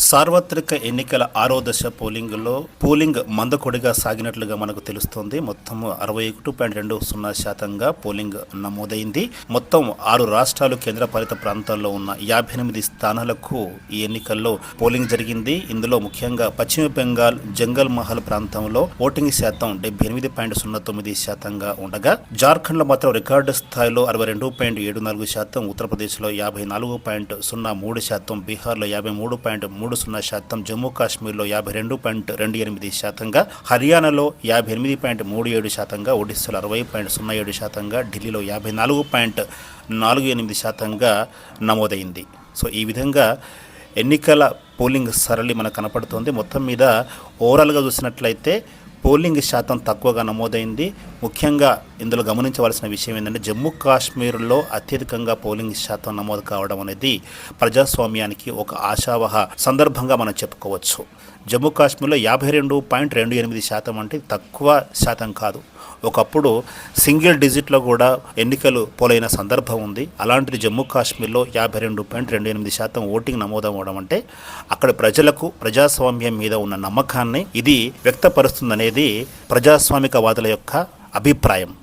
సార్వత్రిక ఎన్నికల 6వ దశ పోలింగ్ మందకొడిగా సాగినట్లుగా మనకు తెలుస్తోంది. మొత్తం 61.20% పోలింగ్ నమోదైంది. మొత్తం 6 రాష్ట్రాలు కేంద్రపాలిత ప్రాంతాల్లో ఉన్న 58 స్థానాలకు ఈ ఎన్నికల్లో పోలింగ్ జరిగింది. ఇందులో ముఖ్యంగా పశ్చిమ బెంగాల్ జంగల్ మహల్ ప్రాంతంలో ఓటింగ్ శాతం 78.09% ఉండగా జార్ఖండ్లో మాత్రం రికార్డు స్థాయిలో 62.74%, ఉత్తరప్రదేశ్లో 54.03%, బీహార్లో 53.30%, జమ్మూ కాశ్మీర్లో 52.28%, హర్యానాలో 58.37%, ఒడిస్సాలో 60.07%, ఢిల్లీలో 54.48% నమోదైంది. సో ఈ విధంగా ఎన్నికల పోలింగ్ సరళి మనకు కనపడుతోంది. మొత్తం మీద ఓవరాల్గా చూసినట్లయితే పోలింగ్ శాతం తక్కువగా నమోదైంది. ముఖ్యంగా ఇందులో గమనించవలసిన విషయం ఏంటంటే జమ్మూ కాశ్మీర్లో అత్యధికంగా పోలింగ్ శాతం నమోదు కావడం అనేది ప్రజాస్వామ్యానికి ఒక ఆశావహ సందర్భంగా మనం చెప్పుకోవచ్చు. జమ్మూ కాశ్మీర్లో 52.28% అంటే తక్కువ శాతం కాదు. ఒకప్పుడు సింగిల్ డిజిట్లో కూడా ఎన్నికలు పోలైన సందర్భం ఉంది. అలాంటిది జమ్మూ కాశ్మీర్లో 52.28% ఓటింగ్ నమోదవడం అంటే అక్కడ ప్రజలకు ప్రజాస్వామ్యం మీద ఉన్న నమ్మకాన్ని ఇది వ్యక్తపరుస్తుందనేది ప్రజాస్వామికవాదుల యొక్క అభిప్రాయం.